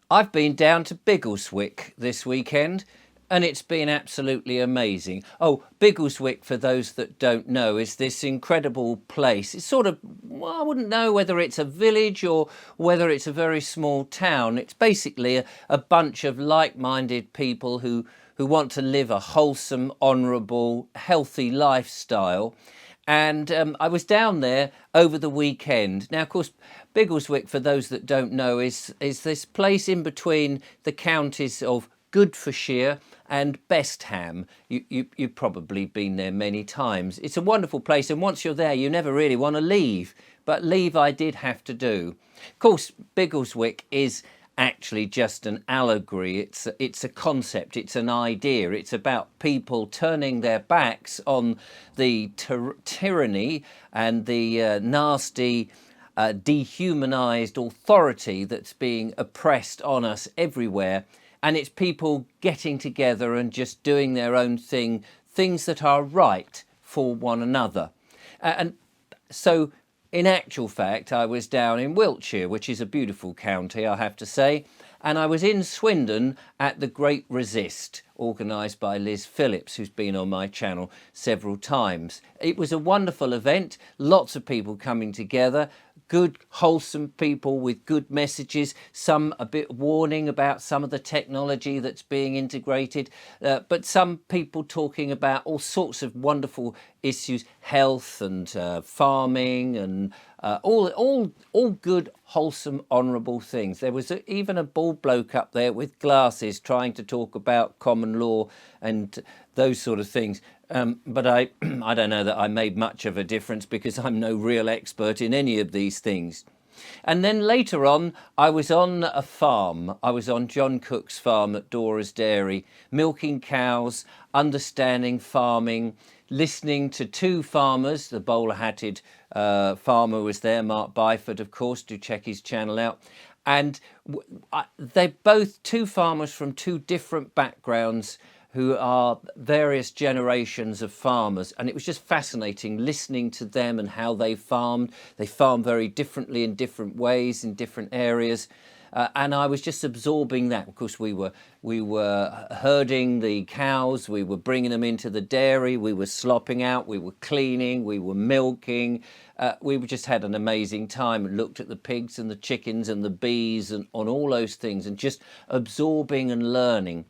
I've been down to Biggleswick this weekend and it's been absolutely amazing. Oh, Biggleswick, for those that don't know, is this incredible place. It's sort of, well, I wouldn't know whether it's a village or whether it's a very small town. It's basically a bunch of like-minded people who want to live a wholesome, honourable, healthy lifestyle. And I was down there over the weekend. Now, of course, Biggleswick, for those that don't know, is this place in between the counties of Goodfordshire and Bestham. You've probably been there many times. It's a wonderful place, and once you're there, you never really want to leave. But leave I did have to do. Of course, Biggleswick is actually just an allegory. It's a concept, it's an idea. It's about people turning their backs on the tyranny and the nasty dehumanized authority that's being oppressed on us everywhere, and it's people getting together and just doing their own thing, things that are right for one another. And so in actual fact, I was down in Wiltshire, which is a beautiful county, I have to say, and I was in Swindon at the Great Resist, organised by Liz Phillips, who's been on my channel several times. It was a wonderful event, lots of people coming together, good, wholesome people with good messages, some a bit warning about some of the technology that's being integrated, but some people talking about all sorts of wonderful issues, health and farming and all good, wholesome, honourable things. There was even a bald bloke up there with glasses trying to talk about common law and those sort of things. But I don't know that I made much of a difference because I'm no real expert in any of these things. And then later on, I was on a farm. I was on John Cook's farm at Dora's Dairy, milking cows, understanding farming, listening to two farmers. The bowler-hatted farmer was there, Mark Byford, of course. Do check his channel out. And they're both two farmers from two different backgrounds who are various generations of farmers, and it was just fascinating listening to them and how they farmed. They farm very differently in different ways in different areas, and I was just absorbing that. Of course, we were herding the cows, we were bringing them into the dairy, we were slopping out, we were cleaning, we were milking. We just had an amazing time and looked at the pigs and the chickens and the bees and on all those things and just absorbing and learning.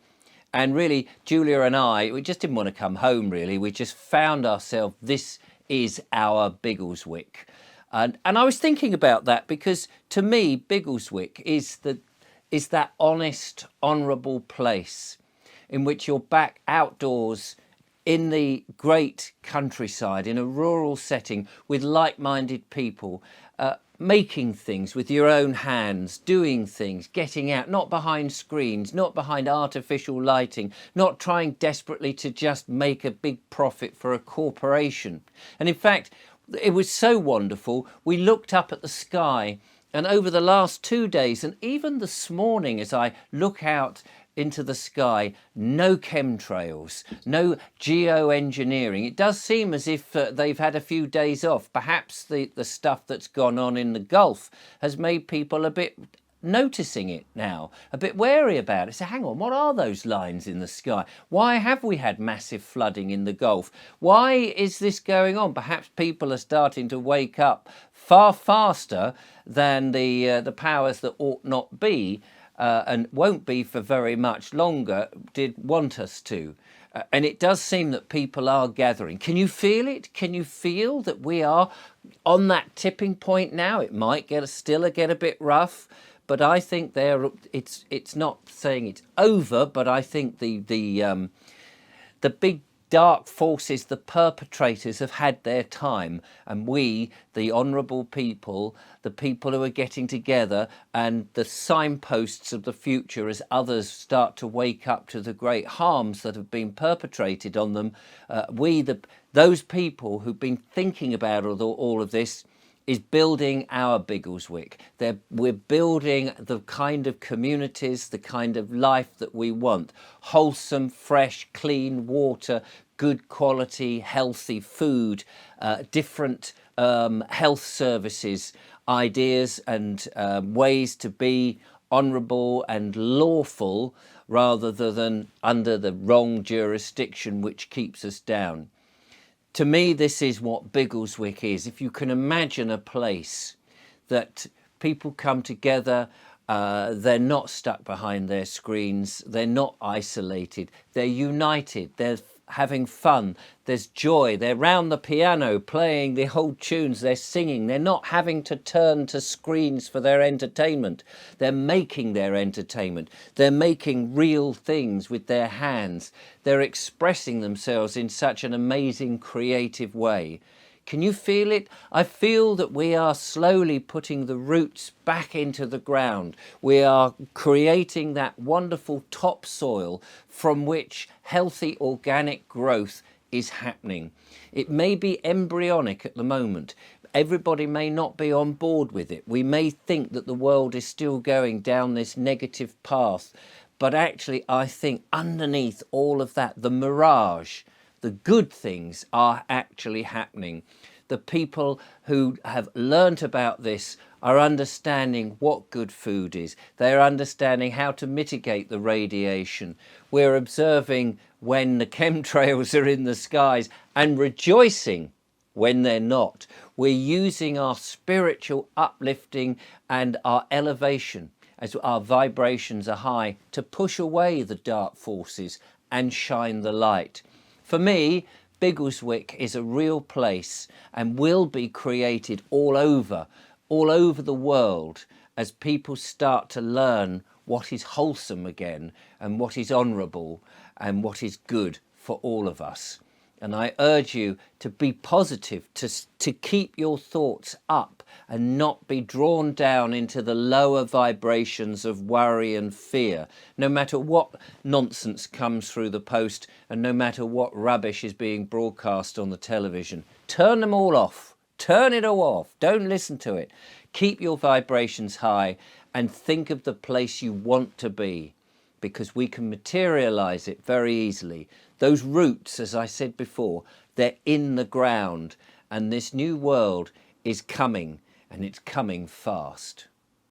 And really, Julia and I, we just didn't want to come home, really. We just found ourselves, this is our Biggleswick. And I was thinking about that because, to me, Biggleswick is that honest, honourable place in which you're back outdoors in the great countryside, in a rural setting with like-minded people, making things with your own hands, doing things, getting out, not behind screens, not behind artificial lighting, not trying desperately to just make a big profit for a corporation. And in fact, it was so wonderful. We looked up at the sky, and over the last 2 days, and even this morning as I look out into the sky, no chemtrails, no geoengineering. It does seem as if they've had a few days off. Perhaps the stuff that's gone on in the Gulf has made people a bit noticing it now, a bit wary about it. So hang on, what are those lines in the sky? Why have we had massive flooding in the Gulf? Why is this going on? Perhaps people are starting to wake up far faster than the powers that ought not be, and won't be for very much longer, did want us to. And it does seem that people are gathering. Can you feel it? Can you feel that we are on that tipping point now? It might still get a bit rough, but I think it's not saying it's over, but I think the big dark forces, the perpetrators, have had their time, and we, the honourable people, the people who are getting together, and the signposts of the future as others start to wake up to the great harms that have been perpetrated on them, those people who've been thinking about all of this, is building our Biggleswick. We're building the kind of communities, the kind of life that we want. Wholesome, fresh, clean water, good quality, healthy food, different health services, ideas and ways to be honourable and lawful rather than under the wrong jurisdiction which keeps us down. To me, this is what Biggleswick is. If you can imagine a place that people come together, they're not stuck behind their screens, they're not isolated, they're united, they're having fun, there's joy, they're round the piano playing the old tunes, they're singing, they're not having to turn to screens for their entertainment, they're making their entertainment, they're making real things with their hands, they're expressing themselves in such an amazing creative way. Can you feel it? I feel that we are slowly putting the roots back into the ground. We are creating that wonderful topsoil from which healthy organic growth is happening. It may be embryonic at the moment. Everybody may not be on board with it. We may think that the world is still going down this negative path. But actually, I think underneath all of that, the mirage, the good things are actually happening. The people who have learnt about this are understanding what good food is. They're understanding how to mitigate the radiation. We're observing when the chemtrails are in the skies and rejoicing when they're not. We're using our spiritual uplifting and our elevation as our vibrations are high to push away the dark forces and shine the light. For me, Biggleswick is a real place and will be created all over the world as people start to learn what is wholesome again and what is honourable and what is good for all of us. And I urge you to be positive, to keep your thoughts up and not be drawn down into the lower vibrations of worry and fear, no matter what nonsense comes through the post and no matter what rubbish is being broadcast on the television. Turn them all off. Turn it all off. Don't listen to it. Keep your vibrations high and think of the place you want to be, because we can materialize it very easily. Those roots, as I said before, they're in the ground, and this new world is coming, and it's coming fast.